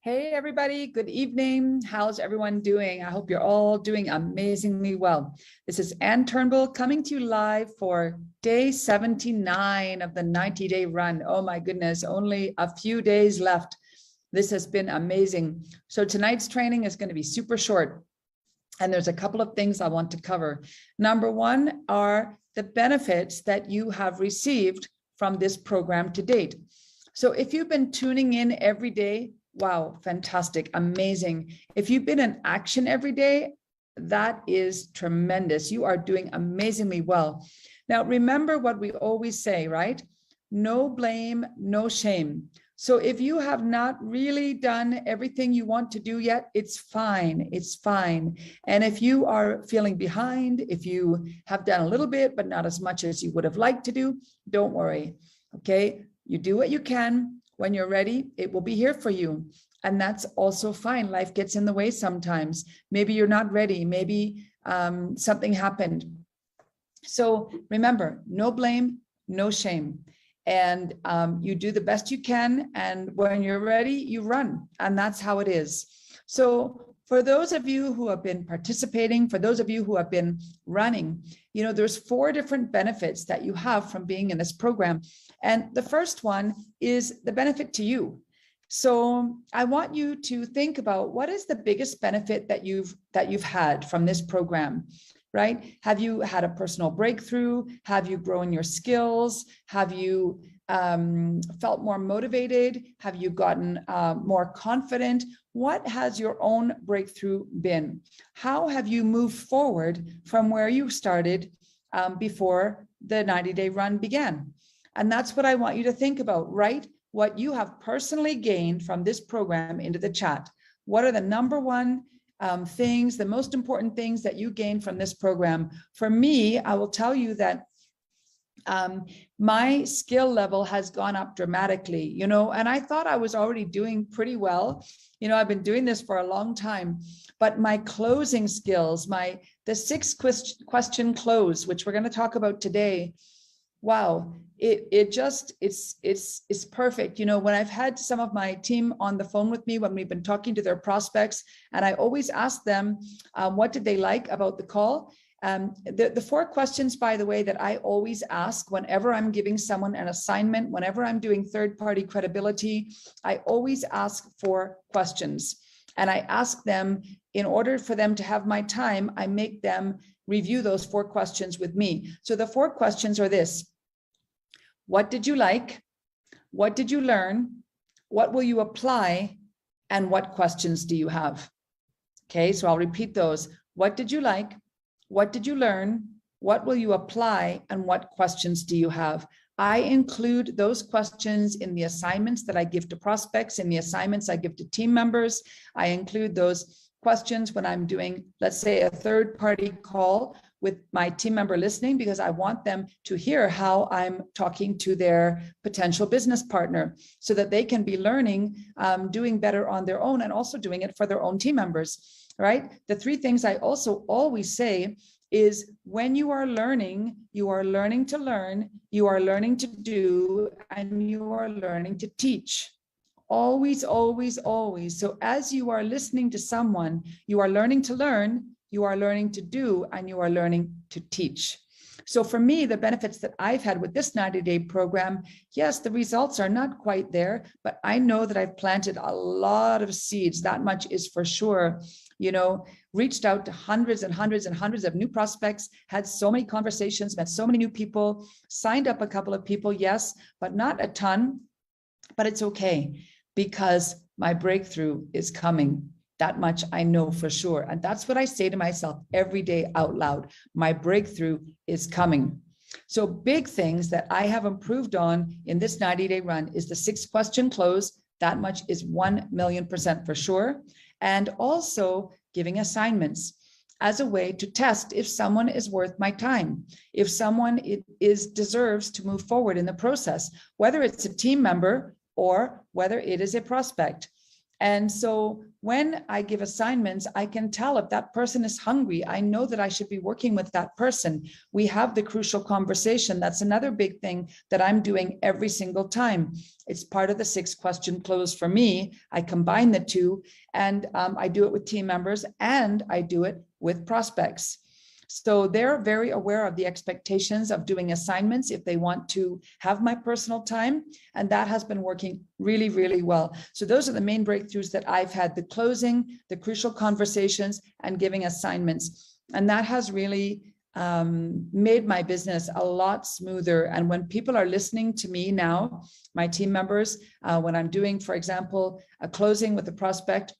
Hey, everybody. Good evening. How's everyone doing? I hope you're all doing amazingly well. This is Anne Turnbull coming to you live for day 79 of the 90-day run. Oh my goodness, only a few days left. This has been amazing. So tonight's training is going to be super short. And there's a couple of things I want to cover. Number one are the benefits that you have received from this program to date. So if you've been tuning in every day, wow, fantastic, amazing. If you've been in action every day, that is tremendous. You are doing amazingly well. Now, remember what we always say, right? No blame, no shame. So if you have not really done everything you want to do yet, it's fine. It's fine. And if you are feeling behind, if you have done a little bit, but not as much as you would have liked to do, don't worry. Okay. You do what you can. When you're ready, it will be here for you. And that's also fine. Life gets in the way sometimes. Maybe you're not ready. Maybe something happened. So remember, no blame, no shame. And you do the best you can. And when you're ready, you run. And that's how it is. So for those of you who have been participating, for those of you who have been running, you know, there's 4 different benefits that you have from being in this program. And the first one is the benefit to you. So I want you to think about what is the biggest benefit that you've had from this program, right? Have you had a personal breakthrough? Have you grown your skills? Have you felt more motivated? Have you gotten more confident? What has your own breakthrough been? How have you moved forward from where you started before the 90-day run began? And that's what I want you to think about, right? What you have personally gained from this program into the chat. What are the number one things, the most important things that you gained from this program? For me, I will tell you that my skill level has gone up dramatically, you know, and I thought I was already doing pretty well. You know, I've been doing this for a long time, but my closing skills, the 6 question close, which we're going to talk about today, wow, it's perfect. You know, when I've had some of my team on the phone with me, when we've been talking to their prospects, and I always ask them, what did they like about the call? The 4 questions, by the way, that I always ask whenever I'm giving someone an assignment, whenever I'm doing third-party credibility, I always ask 4 questions. And I ask them, in order for them to have my time, I make them review those 4 questions with me. So the 4 questions are this: what did you like? What did you learn? What will you apply? And what questions do you have? Okay, so I'll repeat those. What did you like? What did you learn? What will you apply? And what questions do you have? I include those questions in the assignments that I give to prospects, in the assignments I give to team members. I include those questions when I'm doing, let's say, a third-party call with my team member listening, because I want them to hear how I'm talking to their potential business partner so that they can be learning, doing better on their own, and also doing it for their own team members, right? The 3 things I also always say is, when you are learning to learn, you are learning to do, and you are learning to teach. Always, always, always. So as you are listening to someone, you are learning to learn, you are learning to do, and you are learning to teach. So for me, the benefits that I've had with this 90-day program, yes, the results are not quite there, but I know that I've planted a lot of seeds. That much is for sure. You know, reached out to hundreds and hundreds and hundreds of new prospects, had so many conversations, met so many new people, signed up a couple of people, yes, but not a ton. But it's okay, because my breakthrough is coming. That much I know for sure. And that's what I say to myself every day out loud. My breakthrough is coming. So big things that I have improved on in this 90-day run is the 6 question close. That much is 1,000,000% for sure. And also giving assignments as a way to test if someone is worth my time, if someone deserves to move forward in the process, whether it's a team member or whether it is a prospect. And so when I give assignments, I can tell if that person is hungry. I know that I should be working with that person. We have the crucial conversation. That's another big thing that I'm doing every single time. It's part of the 6-question close for me. I combine the two, and I do it with team members, and I do it with prospects. So they're very aware of the expectations of doing assignments if they want to have my personal time. And that has been working really, really well. So those are the main breakthroughs that I've had: the closing, the crucial conversations, and giving assignments. And that has really made my business a lot smoother. And when people are listening to me now, my team members, when I'm doing, for example, a closing with a prospect,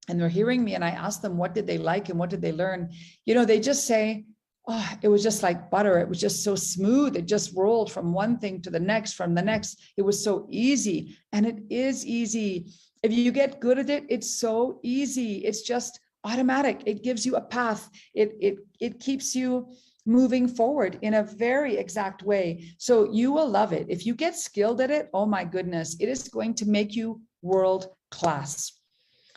and they're hearing me and I ask them, what did they like and what did they learn? You know, they just say, oh, it was just like butter. It was just so smooth. It just rolled from one thing to the next, from the next. It was so easy. And it is easy. If you get good at it, it's so easy. It's just automatic. It gives you a path. It keeps you moving forward in a very exact way. So you will love it. If you get skilled at it, oh my goodness, it is going to make you world class.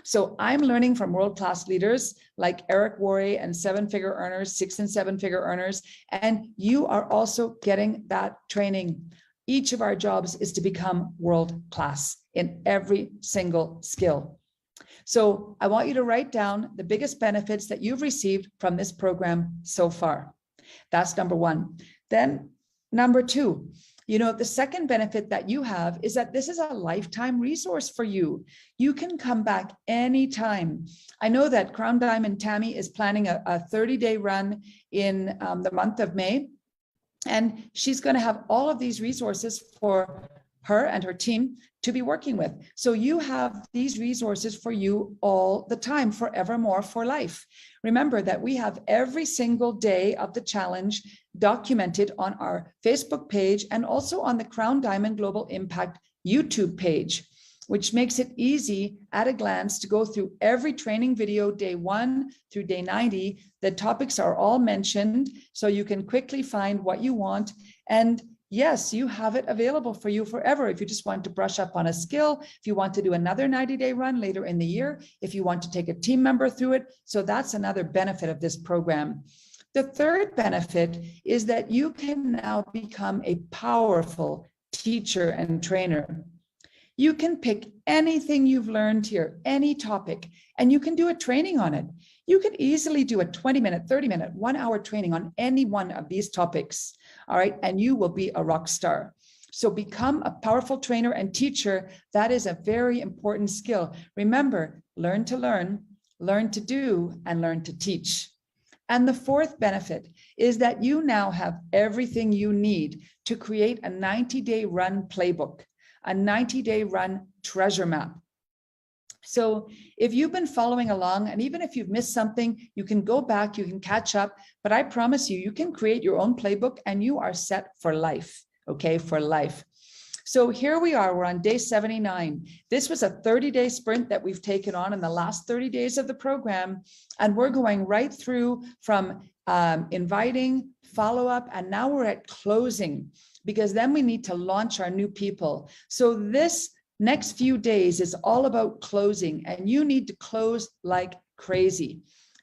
So I'm learning from world-class leaders like Eric Worre and 7-figure earners, 6- and 7-figure earners, and you are also getting that training. Each of our jobs is to become world-class in every single skill. So I want you to write down the biggest benefits that you've received from this program so far. That's number one. Then number two, you know, the second benefit that you have is that this is a lifetime resource for you. You can come back anytime. I know that Crown Diamond Tammy is planning a 30-day run in the month of May, and she's going to have all of these resources for her and her team to be working with. So you have these resources for you all the time, forevermore, for life. Remember that we have every single day of the challenge documented on our Facebook page and also on the Crown Diamond Global Impact YouTube page, which makes it easy at a glance to go through every training video, day 1 through day 90. The topics are all mentioned, so you can quickly find what you want. And yes, you have it available for you forever. If you just want to brush up on a skill, if you want to do another 90-day run later in the year, if you want to take a team member through it. So that's another benefit of this program. The third benefit is that you can now become a powerful teacher and trainer. You can pick anything you've learned here, any topic, and you can do a training on it. You could easily do a 20-minute, 30-minute, 1-hour training on any one of these topics. All right, and you will be a rock star. So become a powerful trainer and teacher. That is a very important skill. Remember, learn to learn, learn to do, and learn to teach. And the fourth benefit is that you now have everything you need to create a 90-day run playbook, a 90-day run treasure map. So if you've been following along, and even if you've missed something, you can go back, you can catch up, but I promise you, you can create your own playbook and you are set for life, okay, for life. So here we are, we're on day 79. This was a 30-day sprint that we've taken on in the last 30 days of the program, and we're going right through from inviting, follow-up, and now we're at closing, because then we need to launch our new people. So this next few days is all about closing, and you need to close like crazy.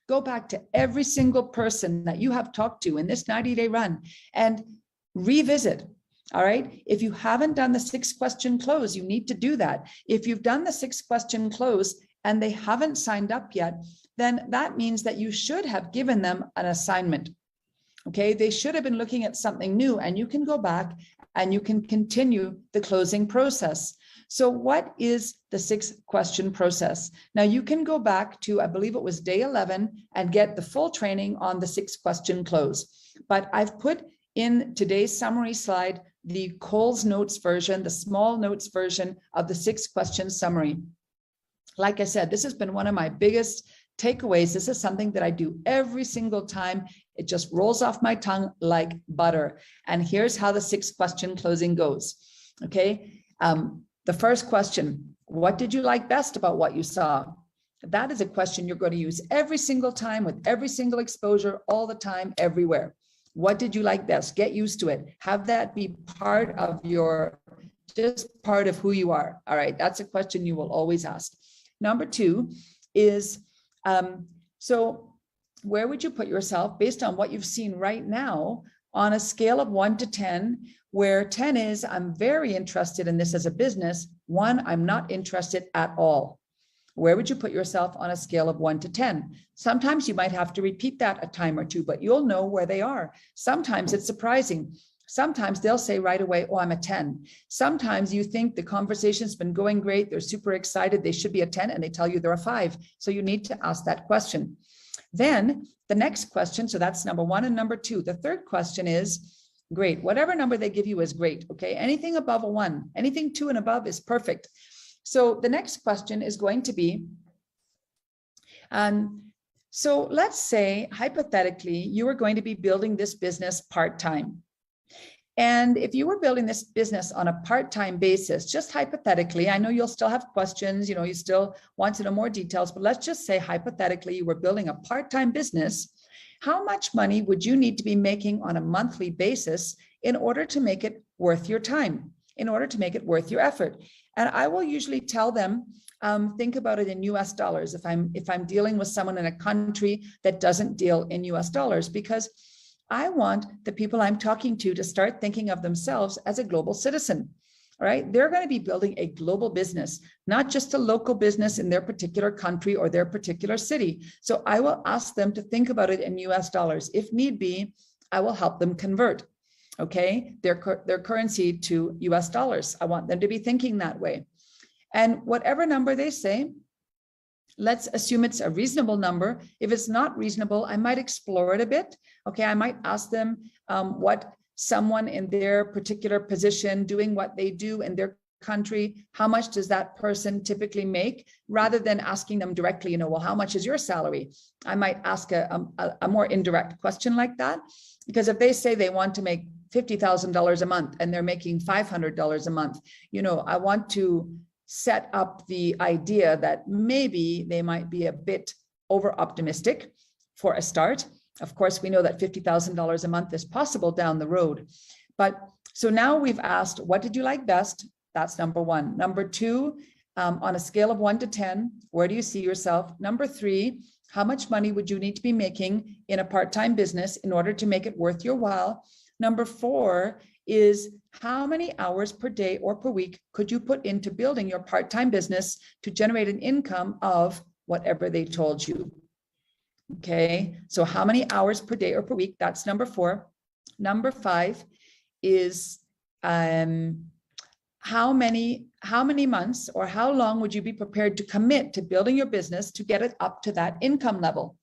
Go back to every single person that you have talked to in this 90-day run and revisit. All right. If you haven't done the 6-question close, you need to do that. If you've done the 6-question close and they haven't signed up yet, then that means that you should have given them an assignment. Okay. They should have been looking at something new, and you can go back and you can continue the closing process. So what is the 6-question process? Now you can go back to, I believe it was day 11, and get the full training on the 6-question close. But I've put in today's summary slide the Coles Notes version, the small notes version of the 6-question summary. Like I said, this has been one of my biggest takeaways. This is something that I do every single time. It just rolls off my tongue like butter. And here's how the 6-question closing goes. Okay. The first question, what did you like best about what you saw? That is a question you're going to use every single time with every single exposure, all the time, everywhere. What did you like best? Get used to it. Have that be part of your, just part of who you are. All right. That's a question you will always ask. Number 2 is, so where would you put yourself based on what you've seen right now on a scale of 1 to 10, where 10 is, I'm very interested in this as a business. 1, I'm not interested at all. Where would you put yourself on a scale of 1 to 10? Sometimes you might have to repeat that a time or two, but you'll know where they are. Sometimes it's surprising. Sometimes they'll say right away, oh, I'm a 10. Sometimes you think the conversation's been going great. They're super excited. They should be a 10, and they tell you they're a 5. So you need to ask that question. Then the next question, so that's number 1 and number 2. The third question is, great, whatever number they give you is great, okay? Anything above a 1, anything 2 and above is perfect. So the next question is going to be, so let's say, hypothetically, you are going to be building this business part-time. And if you were building this business on a part-time basis, just hypothetically, I know you'll still have questions, you still want to know more details, but let's just say hypothetically you were building a part-time business. How much money would you need to be making on a monthly basis in order to make it worth your time, in order to make it worth your effort? And I will usually tell them, think about it in US dollars if I'm dealing with someone in a country that doesn't deal in US dollars, because I want the people I'm talking to start thinking of themselves as a global citizen. All right, they're going to be building a global business, not just a local business in their particular country or their particular city. So I will ask them to think about it in US dollars. If need be, I will help them convert, okay, their currency to US dollars. I want them to be thinking that way. And whatever number they say, let's assume it's a reasonable number. If it's not reasonable, I might explore it a bit. Okay, I might ask them what someone in their particular position doing what they do in their country, how much does that person typically make, rather than asking them directly, well, how much is your salary? I might ask a more indirect question like that, because if they say they want to make $50,000 a month and they're making $500 a month, I want to set up the idea that maybe they might be a bit over optimistic for a start. Of course, we know that $50,000 a month is possible down the road. But so now we've asked, what did you like best? That's number 1. Number 2, on a scale of 1 to 10, where do you see yourself? Number 3, how much money would you need to be making in a part-time business in order to make it worth your while? Number 4 is, how many hours per day or per week could you put into building your part-time business to generate an income of whatever they told you? Okay, so how many hours per day or per week? That's number 4. Number 5 is how many months or how long would you be prepared to commit to building your business to get it up to that income level?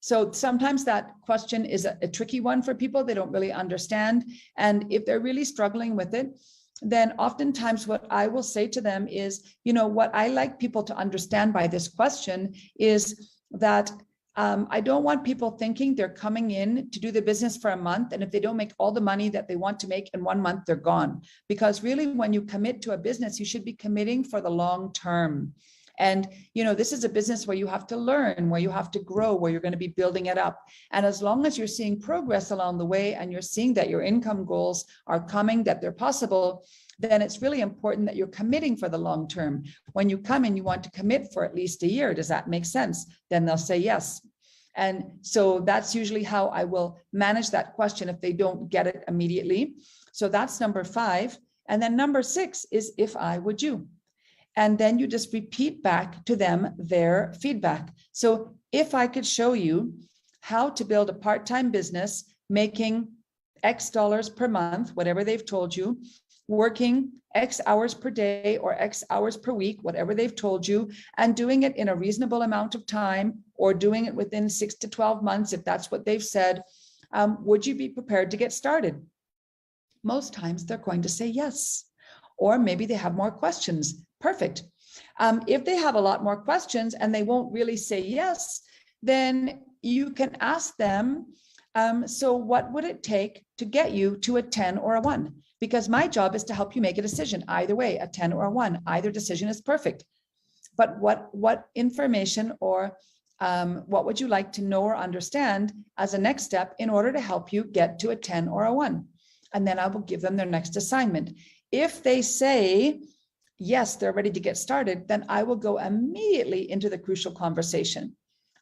So sometimes that question is a tricky one for people. They don't really understand. And if they're really struggling with it, then oftentimes what I will say to them is, what I like people to understand by this question is that I don't want people thinking they're coming in to do the business for a month, and if they don't make all the money that they want to make in 1 month, they're gone. Because really, when you commit to a business, you should be committing for the long term. And, this is a business where you have to learn, where you have to grow, where you're going to be building it up. And as long as you're seeing progress along the way and you're seeing that your income goals are coming, that they're possible, then it's really important that you're committing for the long term. When you come in, you want to commit for at least a year. Does that make sense? Then they'll say yes. And so that's usually how I will manage that question if they don't get it immediately. So that's number 5. And then number 6 is, if I would you. And then you just repeat back to them their feedback. So if I could show you how to build a part-time business, making X dollars per month, whatever they've told you, working X hours per day or X hours per week, whatever they've told you, and doing it in a reasonable amount of time, or doing it within 6 to 12 months, if that's what they've said, would you be prepared to get started? Most times they're going to say yes, or maybe they have more questions. Perfect. If they have a lot more questions and they won't really say yes, then you can ask them, so what would it take to get you to a 10 or a 1? Because my job is to help you make a decision either way, a 10 or a 1. Either decision is perfect. But what information or what would you like to know or understand as a next step in order to help you get to a 10 or a 1? And then I will give them their next assignment. If they say, yes, they're ready to get started, then I will go immediately into the crucial conversation.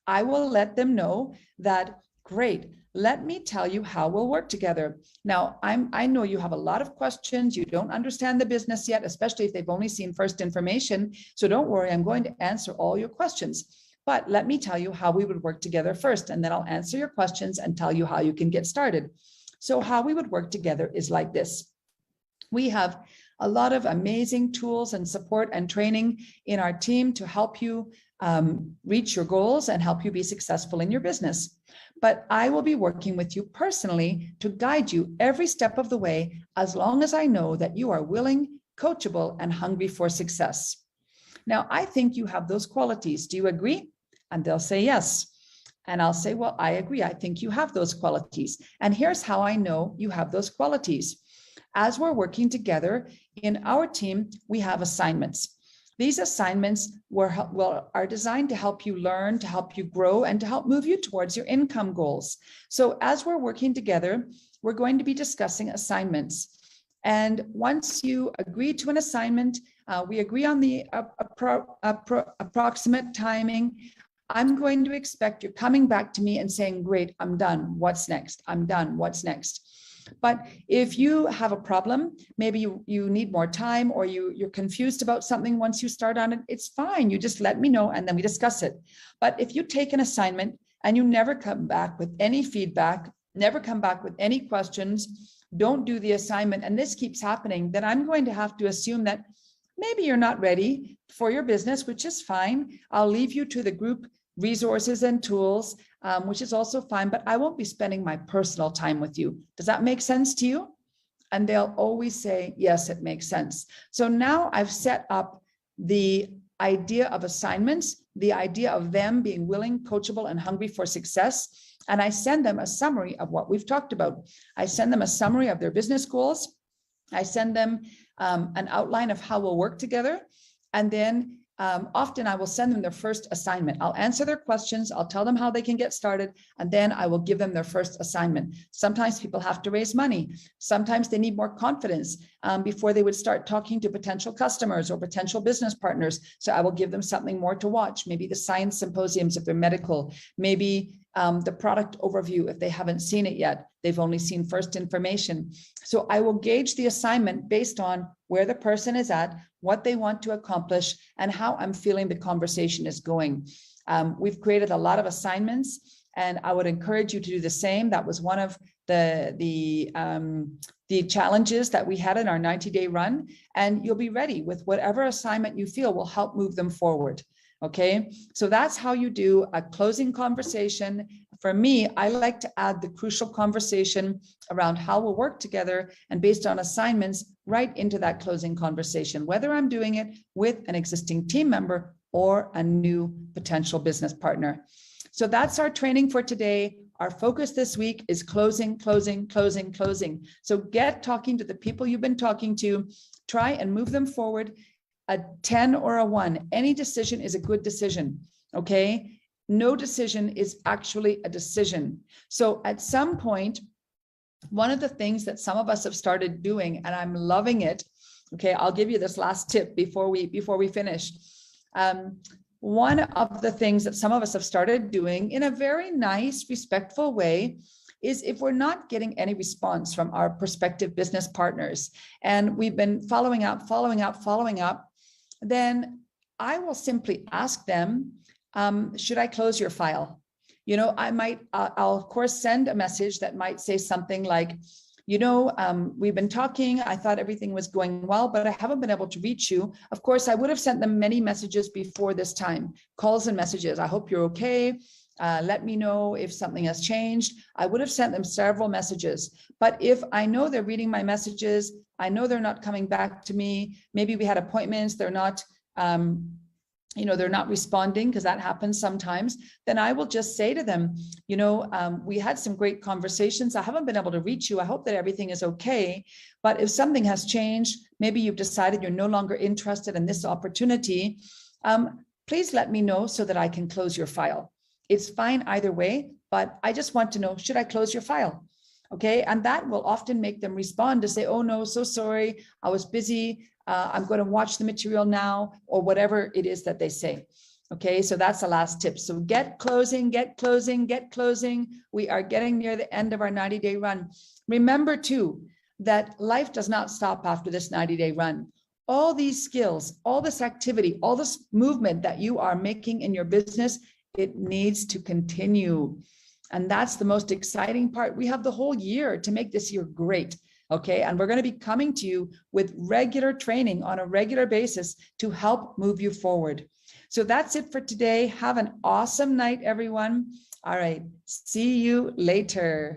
I will let them know that, great, let me tell you how we'll work together. Now, I know you have a lot of questions. You don't understand the business yet, especially if they've only seen first information. So don't worry, I'm going to answer all your questions. But let me tell you how we would work together first, and then I'll answer your questions and tell you how you can get started. So how we would work together is like this. We have a lot of amazing tools and support and training in our team to help you reach your goals and help you be successful in your business. But I will be working with you personally to guide you every step of the way, as long as I know that you are willing, coachable, and hungry for success. Now, I think you have those qualities. Do you agree? And they'll say yes. And I'll say, well, I agree. I think you have those qualities. And here's how I know you have those qualities. As we're working together in our team, we have assignments. These assignments are designed to help you learn, to help you grow, and to help move you towards your income goals. So as we're working together, we're going to be discussing assignments. And once you agree to an assignment, we agree on the approximate timing. I'm going to expect you're coming back to me and saying, great, I'm done. What's next? I'm done. What's next? But if you have a problem, maybe you need more time, or you're confused about something once you start on it, it's fine. You just let me know and then we discuss it. But if you take an assignment and you never come back with any feedback, never come back with any questions, don't do the assignment, and this keeps happening, then I'm going to have to assume that maybe you're not ready for your business, which is fine. I'll leave you to the group resources and tools, which is also fine, but I won't be spending my personal time with you. Does that make sense to you? And they'll always say, yes, it makes sense. So now I've set up the idea of assignments, the idea of them being willing, coachable, and hungry for success. And I send them a summary of what we've talked about. I send them a summary of their business goals. I send them an outline of how we'll work together. And then often I will send them their first assignment. I'll answer their questions. I'll tell them how they can get started. And then I will give them their first assignment. Sometimes people have to raise money. Sometimes they need more confidence before they would start talking to potential customers or potential business partners. So I will give them something more to watch. Maybe the science symposiums if they're medical, maybe the product overview if they haven't seen it yet. They've only seen first information. So I will gauge the assignment based on where the person is at, what they want to accomplish, and how I'm feeling the conversation is going. We've created a lot of assignments, and I would encourage you to do the same. That was one of the challenges that we had in our 90-day run, and you'll be ready with whatever assignment you feel will help move them forward. Okay, so that's how you do a closing conversation. For me, I like to add the crucial conversation around how we'll work together and based on assignments right into that closing conversation, whether I'm doing it with an existing team member or a new potential business partner. So that's our training for today. Our focus this week is closing, closing, closing, closing. So get talking to the people you've been talking to, try and move them forward. A 10 or a 1, any decision is a good decision, okay? No decision is actually a decision. So at some point, one of the things that some of us have started doing, and I'm loving it, okay, I'll give you this last tip before we finish. One of the things that some of us have started doing in a very nice, respectful way is if we're not getting any response from our prospective business partners, and we've been following up, then I will simply ask them, should I close your file? You know, I'll of course send a message that might say something like, you know, we've been talking, I thought everything was going well, but I haven't been able to reach you. Of course, I would have sent them many messages before this time, calls and messages. I hope you're okay. Let me know if something has changed. I would have sent them several messages, but if I know they're reading my messages, I know they're not coming back to me. Maybe we had appointments, they're not, you know, they're not responding, because that happens sometimes. Then I will just say to them, you know, we had some great conversations. I haven't been able to reach you. I hope that everything is okay. But if something has changed, maybe you've decided you're no longer interested in this opportunity, please let me know so that I can close your file. It's fine either way, but I just want to know, should I close your file? Okay, and that will often make them respond to say, oh no, so sorry, I was busy. I'm going to watch the material now, or whatever it is that they say. Okay, so that's the last tip. So get closing, get closing, get closing. We are getting near the end of our 90-day run. Remember too, that life does not stop after this 90-day run. All these skills, all this activity, all this movement that you are making in your business, it needs to continue. And that's the most exciting part. We have the whole year to make this year great. Okay, and we're going to be coming to you with regular training on a regular basis to help move you forward. So that's it for today. Have an awesome night, everyone. All right, see you later.